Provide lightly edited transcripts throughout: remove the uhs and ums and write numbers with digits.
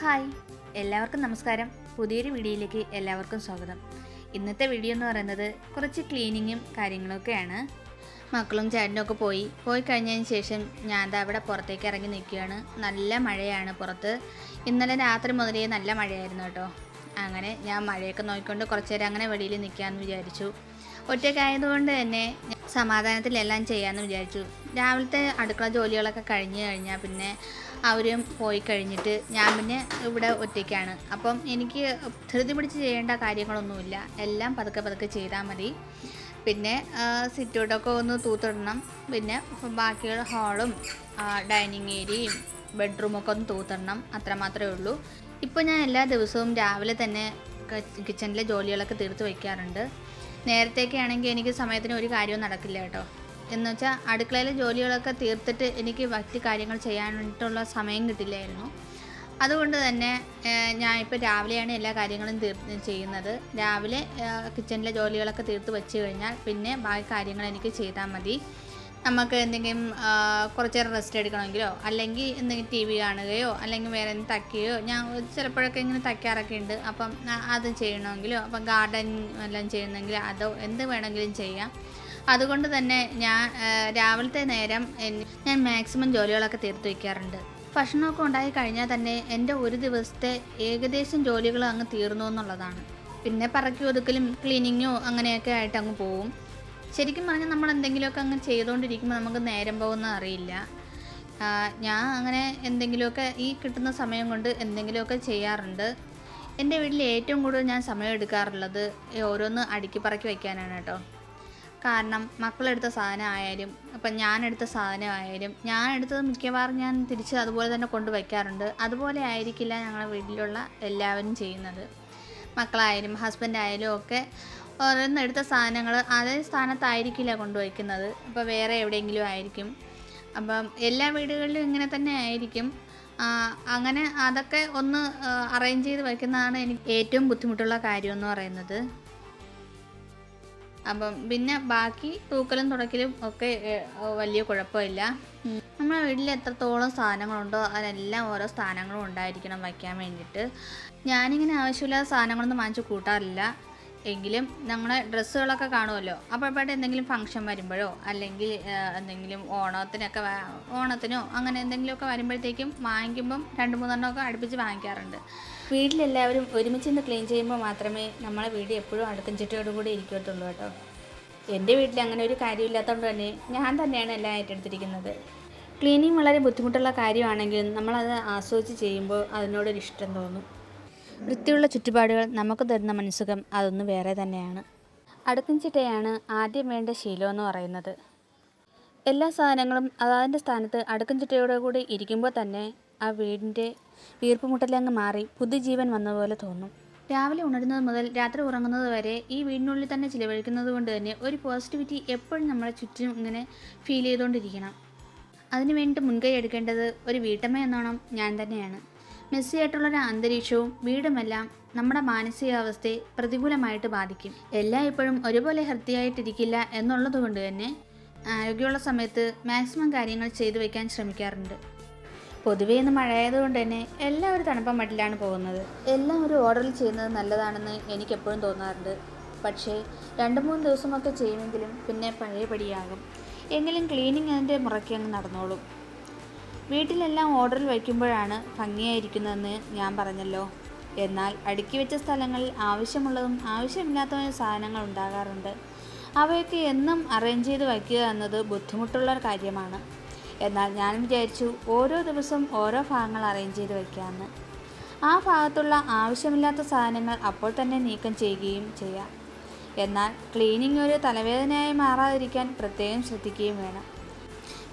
Hi, എല്ലാവർക്കും നമസ്കാരം. പുതിയൊരു വീഡിയോയിലേക്ക് എല്ലാവർക്കും സ്വാഗതം. ഇന്നത്തെ വീഡിയോ എന്ന് പറയുന്നത് കുറച്ച് ക്ലീനിങ്ങും കാര്യങ്ങളൊക്കെയാണ്. മക്കളും ചേട്ടനും ഒക്കെ പോയി കഴിഞ്ഞതിന് ശേഷം ഞാൻ അവിടെ പുറത്തേക്ക് ഇറങ്ങി നിൽക്കുകയാണ്. നല്ല മഴയാണ് പുറത്ത്. ഇന്നലെ രാത്രി മുതലേ നല്ല മഴയായിരുന്നു കേട്ടോ. അങ്ങനെ ഞാൻ മഴയൊക്കെ നോക്കിക്കൊണ്ട് കുറച്ച് നേരം അങ്ങനെ വെളിയിൽ നിൽക്കാമെന്ന് വിചാരിച്ചു. ഒറ്റയ്ക്കായതുകൊണ്ട് തന്നെ സമാധാനത്തിലെല്ലാം ചെയ്യാമെന്ന് വിചാരിച്ചു. രാവിലത്തെ അടുക്കള ജോലികളൊക്കെ കഴിഞ്ഞ് കഴിഞ്ഞാൽ പിന്നെ അവരും പോയി കഴിഞ്ഞിട്ട് ഞാൻ പിന്നെ ഇവിടെ ഒറ്റയ്ക്കാണ്. അപ്പം എനിക്ക് ധൃതി പിടിച്ച് ചെയ്യേണ്ട കാര്യങ്ങളൊന്നുമില്ല. എല്ലാം പതുക്കെ പതുക്കെ ചെയ്താൽ മതി. പിന്നെ സിറ്റൗട്ടൊക്കെ ഒന്ന് തൂത്തിടണം. പിന്നെ ബാക്കിയുള്ള ഹാളും ഡൈനിങ് ഏരിയയും ബെഡ്റൂമൊക്കെ ഒന്ന് തൂത്തിടണം. അത്ര മാത്രമേ ഉള്ളൂ. ഇപ്പോൾ ഞാൻ എല്ലാ ദിവസവും രാവിലെ തന്നെ കിച്ചണിലെ ജോലികളൊക്കെ തീർത്ത് വയ്ക്കാറുണ്ട്. നേരത്തേക്ക് ആണെങ്കിൽ എനിക്ക് സമയത്തിന് ഒരു കാര്യവും നടക്കില്ല കേട്ടോ. എന്നുവെച്ചാൽ അടുക്കളയിലെ ജോലികളൊക്കെ തീർത്തിട്ട് എനിക്ക് മറ്റ് കാര്യങ്ങൾ ചെയ്യാൻ വേണ്ടിയിട്ടുള്ള സമയം കിട്ടില്ലായിരുന്നു. അതുകൊണ്ട് തന്നെ ഞാൻ ഇപ്പോൾ രാവിലെയാണ് എല്ലാ കാര്യങ്ങളും ചെയ്യുന്നത്. രാവിലെ കിച്ചണിലെ ജോലികളൊക്കെ തീർത്ത് വെച്ച് കഴിഞ്ഞാൽ പിന്നെ ബാക്കി കാര്യങ്ങൾ എനിക്ക് ചെയ്താൽ മതി. നമുക്ക് എന്തെങ്കിലും കുറച്ച് നേരം റെസ്റ്റ് എടുക്കണമെങ്കിലോ അല്ലെങ്കിൽ എന്തെങ്കിലും TV കാണുകയോ അല്ലെങ്കിൽ വേറെ എന്തെങ്കിലും തയ്ക്കുകയോ, ഞാൻ ചിലപ്പോഴൊക്കെ ഇങ്ങനെ തയ്ക്കാറൊക്കെ ഉണ്ട്. അപ്പം അത് ചെയ്യണമെങ്കിലോ അപ്പം ഗാർഡൻ എല്ലാം ചെയ്യുന്നെങ്കിൽ അതോ എന്ത് വേണമെങ്കിലും ചെയ്യാം. അതുകൊണ്ട് തന്നെ ഞാൻ രാവിലത്തെ നേരം ഞാൻ മാക്സിമം ജോലികളൊക്കെ തീർത്ത് വയ്ക്കാറുണ്ട്. ഭക്ഷണമൊക്കെ ഉണ്ടായി കഴിഞ്ഞാൽ തന്നെ എൻ്റെ ഒരു ദിവസത്തെ ഏകദേശം ജോലികൾ അങ്ങ് തീർന്നു എന്നുള്ളതാണ്. പിന്നെ പറക്കി ഒതുക്കലും ക്ലീനിങ്ങോ അങ്ങനെയൊക്കെ ആയിട്ട് അങ്ങ് പോവും. ശരിക്കും പറഞ്ഞാൽ നമ്മൾ എന്തെങ്കിലുമൊക്കെ അങ്ങ് ചെയ്തുകൊണ്ടിരിക്കുമ്പോൾ നമുക്ക് നേരം പോകുന്ന അറിയില്ല. ഞാൻ അങ്ങനെ എന്തെങ്കിലുമൊക്കെ ഈ കിട്ടുന്ന സമയം കൊണ്ട് എന്തെങ്കിലുമൊക്കെ ചെയ്യാറുണ്ട്. എൻ്റെ വീട്ടിൽ ഏറ്റവും കൂടുതൽ ഞാൻ സമയം എടുക്കാറുള്ളത് ഓരോന്ന് അടുക്കി പറക്കി വയ്ക്കാനാണ് കേട്ടോ. കാരണം മക്കളെടുത്ത സാധനമായാലും അപ്പം ഞാനെടുത്ത സാധനമായാലും ഞാനെടുത്തത് മിക്കവാറും ഞാൻ തിരിച്ച് അതുപോലെ തന്നെ കൊണ്ട് വയ്ക്കാറുണ്ട്. അതുപോലെ ആയിരിക്കില്ല ഞങ്ങളുടെ വീട്ടിലുള്ള എല്ലാവരും ചെയ്യുന്നത്. മക്കളായാലും ഹസ്ബൻഡായാലും ഒക്കെ ഓരോന്നെടുത്ത സാധനങ്ങൾ അതേ സ്ഥാനത്തായിരിക്കില്ല കൊണ്ടുവയ്ക്കുന്നത്. അപ്പോൾ വേറെ എവിടെയെങ്കിലും ആയിരിക്കും. അപ്പം എല്ലാ വീടുകളിലും ഇങ്ങനെ തന്നെ ആയിരിക്കും. അങ്ങനെ അതൊക്കെ ഒന്ന് അറേഞ്ച് ചെയ്ത് വയ്ക്കുന്നതാണ് എനിക്ക് ഏറ്റവും ബുദ്ധിമുട്ടുള്ള കാര്യമെന്ന് പറയുന്നത്. അപ്പം പിന്നെ ബാക്കി തൂക്കലും തുടക്കലും ഒക്കെ വലിയ കുഴപ്പമില്ല. നമ്മുടെ വീട്ടിൽ എത്രത്തോളം സാധനങ്ങളുണ്ടോ അതിനെല്ലാം ഓരോ സ്ഥാനങ്ങളും ഉണ്ടായിരിക്കണം വയ്ക്കാൻ വേണ്ടിയിട്ട്. ഞാനിങ്ങനെ ആവശ്യമില്ലാത്ത സാധനങ്ങളൊന്നും വാങ്ങിച്ച് കൂട്ടാറില്ല. എങ്കിലും ഞങ്ങളുടെ ഡ്രസ്സുകളൊക്കെ കാണുമല്ലോ, അപ്പോഴപ്പോഴത്തെ എന്തെങ്കിലും ഫംഗ്ഷൻ വരുമ്പോഴോ അല്ലെങ്കിൽ എന്തെങ്കിലും ഓണത്തിനോ അങ്ങനെ എന്തെങ്കിലുമൊക്കെ വരുമ്പോഴത്തേക്കും വാങ്ങിക്കുമ്പം 2-3 അടുപ്പിച്ച് വാങ്ങിക്കാറുണ്ട്. വീട്ടിലെല്ലാവരും ഒരുമിച്ച് ക്ലീൻ ചെയ്യുമ്പോൾ മാത്രമേ നമ്മളെ വീട് എപ്പോഴും അടുക്കും ചിട്ടയോടുകൂടി ഇരിക്കത്തുള്ളൂ കേട്ടോ. എൻ്റെ വീട്ടിൽ അങ്ങനെ ഒരു കാര്യമില്ലാത്തതുകൊണ്ട് തന്നെ ഞാൻ തന്നെയാണ് എല്ലാം ഏറ്റെടുത്തിരിക്കുന്നത്. ക്ലീനിങ് വളരെ ബുദ്ധിമുട്ടുള്ള കാര്യമാണെങ്കിലും നമ്മളത് ആസ്വദിച്ച് ചെയ്യുമ്പോൾ അതിനോടൊരു ഇഷ്ടം തോന്നും. വൃത്തിയുള്ള ചുറ്റുപാടുകൾ നമുക്ക് തരുന്ന മനസ്സുഖം അതൊന്ന് വേറെ തന്നെയാണ്. അടുക്കും ചിട്ടയാണ് ആദ്യം വേണ്ട ശീലമെന്ന് പറയുന്നത്. എല്ലാ സാധനങ്ങളും അതതിൻ്റെ സ്ഥാനത്ത് അടുക്കും ചിട്ടയോടെ കൂടി ഇരിക്കുമ്പോൾ തന്നെ ആ വീടിൻ്റെ വീർപ്പുമുട്ടലങ്ങ് മാറി പുതുജീവൻ വന്ന പോലെ തോന്നും. രാവിലെ ഉണരുന്നത് മുതൽ രാത്രി ഉറങ്ങുന്നത് വരെ ഈ വീടിനുള്ളിൽ തന്നെ ചിലവഴിക്കുന്നത് കൊണ്ട് തന്നെ ഒരു പോസിറ്റിവിറ്റി എപ്പോഴും നമ്മളെ ചുറ്റും ഇങ്ങനെ ഫീൽ ചെയ്തുകൊണ്ടിരിക്കണം. അതിനു വേണ്ടി മുൻകൈ എടുക്കേണ്ടത് ഒരു വീട്ടമ്മ എന്നോണം ഞാൻ തന്നെയാണ്. മെസ്സിയായിട്ടുള്ളൊരു അന്തരീക്ഷവും വീടുമെല്ലാം നമ്മുടെ മാനസികാവസ്ഥയെ പ്രതികൂലമായിട്ട് ബാധിക്കും. എല്ലാം എപ്പോഴും ഒരുപോലെ ഹെൽത്തിയായിട്ടിരിക്കില്ല എന്നുള്ളത് കൊണ്ട് തന്നെ ആരോഗ്യമുള്ള സമയത്ത് മാക്സിമം കാര്യങ്ങൾ ചെയ്തു വയ്ക്കാൻ ശ്രമിക്കാറുണ്ട്. പൊതുവേ ഇന്ന് മഴയായതുകൊണ്ട് തന്നെ എല്ലാം ഒരു തണുപ്പ മട്ടിലാണ് പോകുന്നത്. എല്ലാം ഒരു ഓർഡറിൽ ചെയ്യുന്നത് നല്ലതാണെന്ന് എനിക്കെപ്പോഴും തോന്നാറുണ്ട്. പക്ഷേ 2-3 ദിവസമൊക്കെ ചെയ്യുമെങ്കിലും പിന്നെ പഴയപടിയാകും. എങ്കിലും ക്ലീനിങ് അതിൻ്റെ മുറയ്ക്ക് അങ്ങ് നടന്നോളും. വീട്ടിലെല്ലാം ഓർഡറിൽ വയ്ക്കുമ്പോഴാണ് ഭംഗിയായിരിക്കുന്നതെന്ന് ഞാൻ പറഞ്ഞല്ലോ. എന്നാൽ അടുക്കി വെച്ച സ്ഥലങ്ങളിൽ ആവശ്യമുള്ളതും ആവശ്യമില്ലാത്തതുമായ സാധനങ്ങൾ ഉണ്ടാകാറുണ്ട്. അവയൊക്കെ എന്നും അറേഞ്ച് ചെയ്ത് വയ്ക്കുക എന്നത് ബുദ്ധിമുട്ടുള്ള കാര്യമാണ്. എന്നാൽ ഞാൻ വിചാരിച്ചു ഓരോ ദിവസവും ഓരോ ഭാഗങ്ങൾ അറേഞ്ച് ചെയ്ത് വയ്ക്കാമെന്ന്. ആ ഭാഗത്തുള്ള ആവശ്യമില്ലാത്ത സാധനങ്ങൾ അപ്പോൾ തന്നെ നീക്കം ചെയ്യുകയും ചെയ്യാം. എന്നാൽ ക്ലീനിങ് ഒരു തലവേദനയായി മാറാതിരിക്കാൻ പ്രത്യേകം ശ്രദ്ധിക്കുകയും വേണം.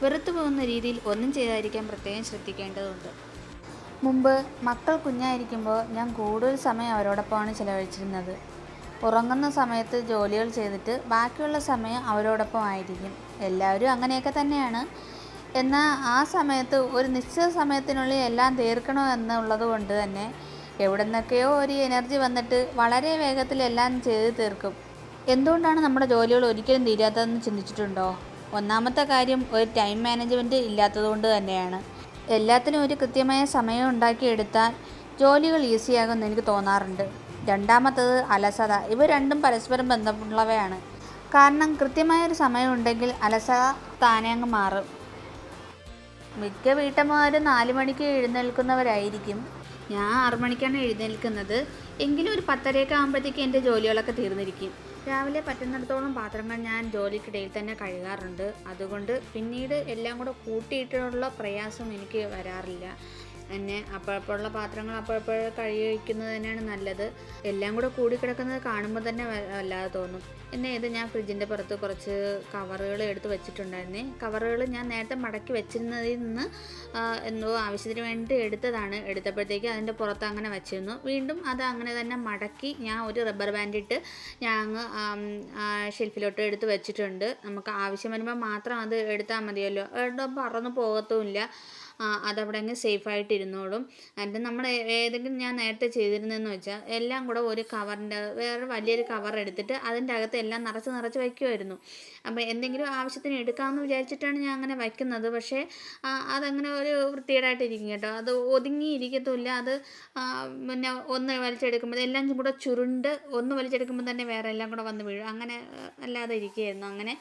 വെറുത്തു പോകുന്ന രീതിയിൽ ഒന്നും ചെയ്തായിരിക്കാൻ പ്രത്യേകം ശ്രദ്ധിക്കേണ്ടതുണ്ട്. മുമ്പ് മക്കൾ കുഞ്ഞായിരിക്കുമ്പോൾ ഞാൻ കൂടുതൽ സമയം അവരോടൊപ്പമാണ് ചിലവഴിച്ചിരുന്നത്. ഉറങ്ങുന്ന സമയത്ത് ജോലികൾ ചെയ്തിട്ട് ബാക്കിയുള്ള സമയം അവരോടൊപ്പം ആയിരിക്കും. എല്ലാവരും അങ്ങനെയൊക്കെ തന്നെയാണ്. എന്നാൽ ആ സമയത്ത് ഒരു നിശ്ചിത സമയത്തിനുള്ളിൽ എല്ലാം തീർക്കണോ എന്നുള്ളത് കൊണ്ട് തന്നെ എവിടെ നിന്നൊക്കെയോ ഒരു എനർജി വന്നിട്ട് വളരെ വേഗത്തിൽ എല്ലാം ചെയ്ത് തീർക്കും. എന്തുകൊണ്ടാണ് നമ്മുടെ ജോലികൾ ഒരിക്കലും തീരാത്തതെന്ന് ചിന്തിച്ചിട്ടുണ്ടോ? ഒന്നാമത്തെ കാര്യം ഒരു ടൈം മാനേജ്മെൻറ്റ് ഇല്ലാത്തതുകൊണ്ട് തന്നെയാണ്. എല്ലാത്തിനും ഒരു കൃത്യമായ സമയം ഉണ്ടാക്കിയെടുത്താൽ ജോലികൾ ഈസിയാകുമെന്ന് എനിക്ക് തോന്നാറുണ്ട്. രണ്ടാമത്തത് അലസത. ഇവ രണ്ടും പരസ്പരം ബന്ധമുള്ളവയാണ്. കാരണം കൃത്യമായൊരു സമയമുണ്ടെങ്കിൽ അലസത താനെ അങ്ങ് മാറും. മിക്ക വീട്ടമ്മമാരും 4 മണിക്ക് എഴുന്നേൽക്കുന്നവരായിരിക്കും. ഞാൻ 6 മണിക്കാണ് എഴുന്നേൽക്കുന്നത്. എങ്കിലും ഒരു 10:30 ആകുമ്പോഴത്തേക്ക് എൻ്റെ ജോലികളൊക്കെ തീർന്നിരിക്കും. രാവിലെ പറ്റുന്നിടത്തോളം പാത്രങ്ങൾ ഞാൻ ജോലിക്കിടയിൽ തന്നെ കഴുകാറുണ്ട്. അതുകൊണ്ട് പിന്നീട് എല്ലാം കൂടെ കൂട്ടിയിട്ടുള്ള പ്രയാസം എനിക്ക് വരാറില്ല. പിന്നെ അപ്പോഴപ്പോഴുള്ള പാത്രങ്ങൾ അപ്പോഴപ്പോൾ കഴുകി വയ്ക്കുന്നത് തന്നെയാണ് നല്ലത്. എല്ലാം കൂടെ കൂടിക്കിടക്കുന്നത് കാണുമ്പോൾ തന്നെ വല്ലാതെ തോന്നും. പിന്നെ ഇത് ഞാൻ ഫ്രിഡ്ജിൻ്റെ പുറത്ത് കുറച്ച് കവറുകൾ എടുത്ത് വെച്ചിട്ടുണ്ടായിരുന്നേ. കവറുകൾ ഞാൻ നേരത്തെ മടക്കി വെച്ചിരുന്നതിൽ നിന്ന് എന്തോ ആവശ്യത്തിന് വേണ്ടി എടുത്തപ്പോഴത്തേക്ക് അതിൻ്റെ പുറത്ത് അങ്ങനെ വെച്ചിരുന്നു. വീണ്ടും അത് അങ്ങനെ തന്നെ മടക്കി ഞാൻ ഒരു റബ്ബർ ബാൻഡ് ഇട്ട് ഞാൻ അങ്ങ് ഷെൽഫിലോട്ട് എടുത്ത് വെച്ചിട്ടുണ്ട്. നമുക്ക് ആവശ്യം വരുമ്പോൾ മാത്രം അത് എടുത്താൽ മതിയല്ലോ. പറന്ന് പോകത്തുമില്ല. അതവിടെ അങ്ങ് സേഫായിട്ട് ഇരുന്നോളും. എന്നിട്ട് നമ്മൾ ഏതെങ്കിലും ഞാൻ നേരത്തെ ചെയ്തിരുന്നതെന്ന് വെച്ചാൽ എല്ലാം കൂടെ ഒരു കവറിൻ്റെ വേറെ വലിയൊരു കവർ എടുത്തിട്ട് അതിൻ്റെ അകത്ത് എല്ലാം നിറച്ച് വയ്ക്കുമായിരുന്നു. അപ്പോൾ എന്തെങ്കിലും ആവശ്യത്തിന് എടുക്കാമെന്ന് വിചാരിച്ചിട്ടാണ് ഞാൻ അങ്ങനെ വയ്ക്കുന്നത്. പക്ഷേ അതങ്ങനെ ഒരു വൃത്തികേടായിട്ടിരിക്കും കേട്ടോ. അത് ഒതുങ്ങിയിരിക്കത്തുമില്ല. അത് പിന്നെ ഒന്ന് വലിച്ചെടുക്കുമ്പോൾ എല്ലാം കൂടെ ചുരുണ്ട് ഒന്ന് വലിച്ചെടുക്കുമ്പോൾ തന്നെ വേറെ എല്ലാം കൂടെ വന്ന് വീഴും. അങ്ങനെ അല്ലാതെ ഇരിക്കുകയായിരുന്നു. അങ്ങനെ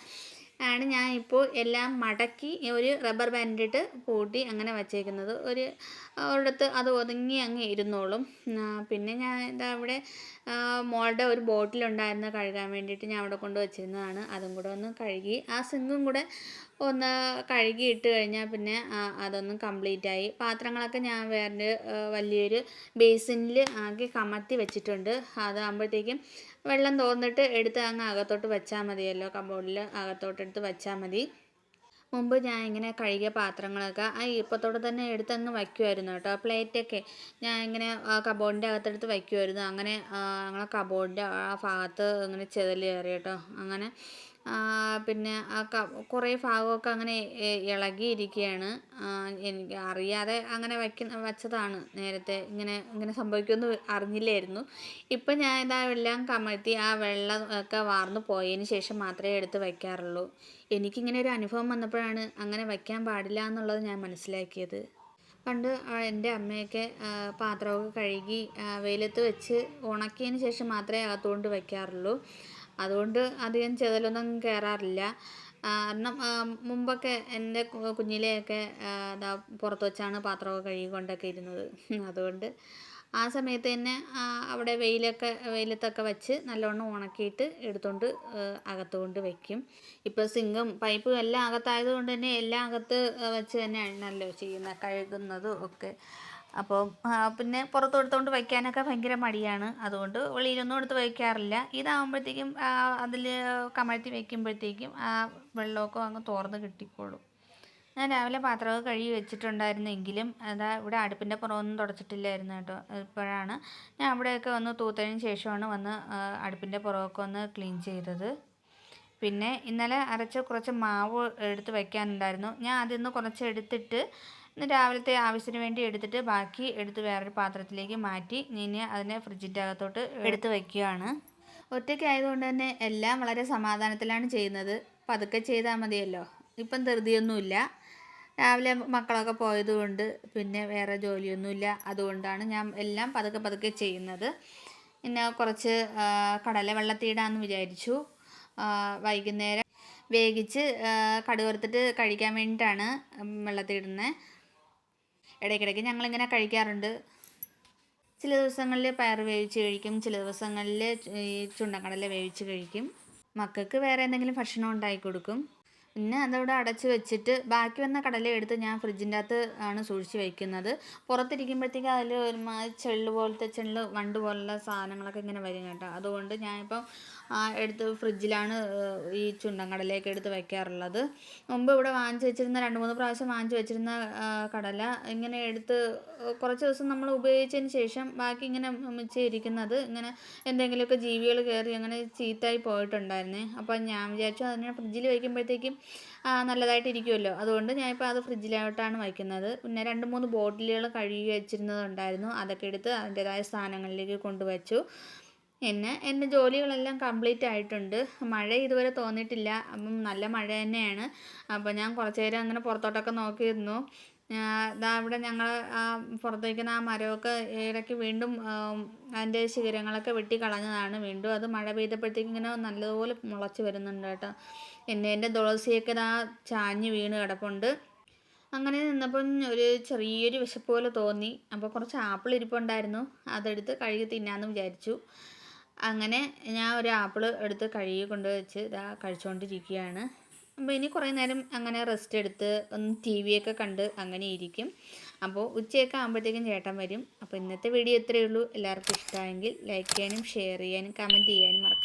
ആണ് ഞാൻ ഇപ്പോൾ എല്ലാം മടക്കി ഒരു റബ്ബർ ബാൻഡിട്ട് പൂട്ടി അങ്ങനെ വച്ചേക്കുന്നത്. ഒരിടത്ത് അത് ഒതുങ്ങി അങ്ങ് ഇരുന്നോളും. പിന്നെ ഞാൻ ഇതാ അവിടെ മോളുടെ ഒരു ബോട്ടിലുണ്ടായിരുന്നു കഴുകാൻ വേണ്ടിയിട്ട് ഞാൻ അവിടെ കൊണ്ട് വച്ചിരുന്നതാണ്. അതും കൂടെ ഒന്ന് കഴുകി ആ സിങ്കും കൂടെ ഒന്ന് കഴുകി ഇട്ട് കഴിഞ്ഞാൽ പിന്നെ അതൊന്നും കംപ്ലീറ്റായി. പാത്രങ്ങളൊക്കെ ഞാൻ വേറെ വലിയൊരു ബേസിനിൽ ആക്കി കമഴ്ത്തി വെച്ചിട്ടുണ്ട്. അതാകുമ്പോഴത്തേക്കും വെള്ളം തോർന്നിട്ട് എടുത്ത് അങ്ങ് അകത്തോട്ട് വെച്ചാൽ മതിയല്ലോ. കബോർഡിൽ അകത്തോട്ടെടുത്ത് വെച്ചാൽ മതി. മുമ്പ് ഞാൻ ഇങ്ങനെ കഴുകിയ പാത്രങ്ങളൊക്കെ ആ ഈർപ്പത്തോടെ തന്നെ എടുത്തങ്ങ് വയ്ക്കുമായിരുന്നു കേട്ടോ. പ്ലേറ്റൊക്കെ ഞാൻ ഇങ്ങനെ കബോർഡിൻ്റെ അകത്തെടുത്ത് വയ്ക്കുമായിരുന്നു. അങ്ങനെ ഞങ്ങളെ കബോർഡിൻ്റെ ആ ഭാഗത്ത് ഇങ്ങനെ ചെതൽ കയറി കേട്ടോ. അങ്ങനെ പിന്നെ കുറേ ഭാഗമൊക്കെ അങ്ങനെ ഇളകിയിരിക്കുകയാണ്. എനിക്ക് അറിയാതെ അങ്ങനെ വച്ചതാണ് നേരത്തെ. ഇങ്ങനെ സംഭവിക്കുമെന്ന് അറിഞ്ഞില്ലായിരുന്നു. ഇപ്പം ഞാൻ ഇതാ എല്ലാം കമഴ്ത്തി ആ വെള്ളം ഒക്കെ വാർന്നു പോയതിന് ശേഷം മാത്രമേ എടുത്ത് വയ്ക്കാറുള്ളൂ. എനിക്കിങ്ങനെ ഒരു അനുഭവം വന്നപ്പോഴാണ് അങ്ങനെ വയ്ക്കാൻ പാടില്ല എന്നുള്ളത് ഞാൻ മനസ്സിലാക്കിയത്. പണ്ട് എൻ്റെ അമ്മയൊക്കെ പാത്രമൊക്കെ കഴുകി വെയിലത്ത് വെച്ച് ഉണക്കിയതിന് ശേഷം മാത്രമേ അകത്തുകൊണ്ട് വയ്ക്കാറുള്ളൂ. അതുകൊണ്ട് അധികം ചെതലൊന്നും കയറാറില്ല. കാരണം മുമ്പൊക്കെ എൻ്റെ കുഞ്ഞിലെയൊക്കെ പുറത്ത് വെച്ചാണ് പാത്രമൊക്കെ കഴുകിക്കൊണ്ടൊക്കെ ഇരുന്നത്. അതുകൊണ്ട് ആ സമയത്ത് തന്നെ അവിടെ വെയിലത്തൊക്കെ വെച്ച് നല്ലോണം ഉണക്കിയിട്ട് എടുത്തുകൊണ്ട് അകത്ത് കൊണ്ട് വയ്ക്കും. ഇപ്പോൾ സിങ്കും പൈപ്പും എല്ലാം അകത്തായതുകൊണ്ട് തന്നെ എല്ലാം അകത്ത് വെച്ച് തന്നെയാണല്ലോ കഴുകുന്നതും ഒക്കെ. അപ്പോൾ പിന്നെ പുറത്ത് എടുത്തുകൊണ്ട് വയ്ക്കാനൊക്കെ ഭയങ്കര മടിയാണ്. അതുകൊണ്ട് വെളിയിലൊന്നും എടുത്ത് വയ്ക്കാറില്ല. ഇതാകുമ്പോഴത്തേക്കും അതിൽ കമഴ്ത്തി വയ്ക്കുമ്പോഴത്തേക്കും ആ വെള്ളമൊക്കെ അങ്ങ് തോർന്ന് കിട്ടിക്കോളും. ഞാൻ രാവിലെ പാത്രമൊക്കെ കഴുകി വെച്ചിട്ടുണ്ടായിരുന്നെങ്കിലും ഇവിടെ അടുപ്പിൻ്റെ പുറമൊന്നും തുടച്ചിട്ടില്ലായിരുന്നു കേട്ടോ. ഇപ്പോഴാണ് ഞാൻ അവിടെയൊക്കെ ഒന്ന് തൂത്തതിന് ശേഷമാണ് വന്ന് അടുപ്പിൻ്റെ പുറമൊക്കെ ഒന്ന് ക്ലീൻ ചെയ്തത്. പിന്നെ ഇന്നലെ അരച്ച കുറച്ച് മാവ് എടുത്ത് വയ്ക്കാനുണ്ടായിരുന്നു. ഞാൻ അതിൽ നിന്ന് കുറച്ച് എടുത്തിട്ട് ഇന്ന് രാവിലത്തെ ആവശ്യത്തിന് വേണ്ടി എടുത്തിട്ട് ബാക്കി എടുത്ത് വേറൊരു പാത്രത്തിലേക്ക് മാറ്റി ഇനി അതിനെ ഫ്രിഡ്ജിൻ്റെ അകത്തോട്ട് എടുത്ത് വയ്ക്കുകയാണ്. ഒറ്റയ്ക്ക് ആയതുകൊണ്ട് തന്നെ എല്ലാം വളരെ സമാധാനത്തിലാണ് ചെയ്യുന്നത്. പതുക്കെ ചെയ്താൽ മതിയല്ലോ. ഇപ്പം ധൃതിയൊന്നുമില്ല. രാവിലെ മക്കളൊക്കെ പോയതുകൊണ്ട് പിന്നെ വേറെ ജോലിയൊന്നുമില്ല. അതുകൊണ്ടാണ് ഞാൻ എല്ലാം പതുക്കെ ചെയ്യുന്നത്. പിന്നെ കുറച്ച് കടല വെള്ളത്തിയിടാമെന്ന് വിചാരിച്ചു. വൈകുന്നേരം വേവിച്ച് കടുക് വറുത്തിട്ട് കഴിക്കാൻ വേണ്ടിയിട്ടാണ് വെള്ളത്തിയിടുന്നത്. ഇടയ്ക്കിടയ്ക്ക് ഞങ്ങളിങ്ങനെ കഴിക്കാറുണ്ട്. ചില ദിവസങ്ങളിൽ പയർ വേവിച്ച് കഴിക്കും. ചില ദിവസങ്ങളിൽ ഈ ചുണ്ടക്കടല വേവിച്ച് കഴിക്കും. മക്കൾക്ക് വേറെ എന്തെങ്കിലും ഭക്ഷണം ഉണ്ടാക്കി കൊടുക്കും. പിന്നെ അതവിടെ അടച്ച് വെച്ചിട്ട് ബാക്കി വന്ന കടല എടുത്ത് ഞാൻ ഫ്രിഡ്ജിൻ്റെ അകത്ത് ആണ് സൂക്ഷിച്ച് വയ്ക്കുന്നത്. പുറത്തിരിക്കുമ്പോഴത്തേക്ക് അതിൽ ഒരുമാതിരി വണ്ട് പോലുള്ള സാധനങ്ങളൊക്കെ ഇങ്ങനെ വരും കേട്ടോ. അതുകൊണ്ട് ഞാനിപ്പം എടുത്ത് ഫ്രിഡ്ജിലാണ് ഈ ചുണ്ടൻ കടലയൊക്കെ എടുത്ത് വയ്ക്കാറുള്ളത്. മുമ്പ് ഇവിടെ വാങ്ങിച്ച് വെച്ചിരുന്ന 2-3 പ്രാവശ്യം വാങ്ങിച്ച് വെച്ചിരുന്ന കടല ഇങ്ങനെ എടുത്ത് കുറച്ച് ദിവസം നമ്മൾ ഉപയോഗിച്ചതിന് ശേഷം ബാക്കി ഇങ്ങനെ മിച്ചമിരിക്കുന്നത് ഇങ്ങനെ എന്തെങ്കിലുമൊക്കെ ജീവികൾ കയറി അങ്ങനെ ചീത്തയായി പോയിട്ടുണ്ടായിരുന്നേ. അപ്പം ഞാൻ വിചാരിച്ചു അതിനെ ഫ്രിഡ്ജിൽ വയ്ക്കുമ്പോഴത്തേക്കും നല്ലതായിട്ടിരിക്കുമല്ലോ. അതുകൊണ്ട് ഞാനിപ്പോൾ അത് ഫ്രിഡ്ജിലോട്ടാണ് വയ്ക്കുന്നത്. പിന്നെ 2-3 ബോട്ടിലുകൾ കഴുകി വെച്ചിരുന്നതുണ്ടായിരുന്നു. അതൊക്കെ എടുത്ത് അതിൻ്റേതായ സ്ഥാനങ്ങളിലേക്ക് കൊണ്ടുവച്ചു. പിന്നെ എൻ്റെ ജോലികളെല്ലാം കംപ്ലീറ്റ് ആയിട്ടുണ്ട്. മഴ ഇതുവരെ തോന്നിയിട്ടില്ല. അപ്പം നല്ല മഴ തന്നെയാണ്. അപ്പോൾ ഞാൻ കുറച്ച് നേരം അങ്ങനെ പുറത്തോട്ടൊക്കെ നോക്കിയിരുന്നു. ദാ ഇവിടെ ഞങ്ങൾ ആ പുറത്ത് വയ്ക്കുന്ന ആ മരമൊക്കെ ഇടയ്ക്ക് വീണ്ടും അതിൻ്റെ ശിഖരങ്ങളൊക്കെ വെട്ടി കളഞ്ഞതാണ്. വീണ്ടും അത് മഴ പെയ്തപ്പോഴത്തേക്കും ഇങ്ങനെ നല്ലതുപോലെ മുളച്ച് വരുന്നുണ്ട് കേട്ടോ. എൻ്റെ തുളസിയൊക്കെ ദാ ചാഞ്ഞ് വീണ് കിടപ്പുണ്ട്. അങ്ങനെ നിന്നപ്പം ഒരു ചെറിയൊരു വിശപ്പ് പോലെ തോന്നി. അപ്പോൾ കുറച്ച് ആപ്പിൾ ഇരിപ്പുണ്ടായിരുന്നു, അതെടുത്ത് കഴുകി തിന്നാമെന്ന് വിചാരിച്ചു. അങ്ങനെ ഞാൻ ഒരു ആപ്പിൾ എടുത്ത് കഴുകി കൊണ്ട് വെച്ച് ഇതാ കഴിച്ചുകൊണ്ടിരിക്കുകയാണ്. അപ്പോൾ ഇനി കുറേ നേരം അങ്ങനെ റെസ്റ്റ് എടുത്ത് ഒന്ന് ടി വിയൊക്കെ കണ്ട് അങ്ങനെ ഇരിക്കും. അപ്പോൾ ഉച്ചയൊക്കെ ആകുമ്പോഴത്തേക്കും ചേട്ടൻ വരും. അപ്പോൾ ഇന്നത്തെ വീഡിയോ ഇത്രയേ ഉള്ളൂ. എല്ലാവർക്കും ഇഷ്ടമായെങ്കിൽ ലൈക്ക് ചെയ്യാനും ഷെയർ ചെയ്യാനും കമൻറ്റ് ചെയ്യാനും മറക്കരുത്.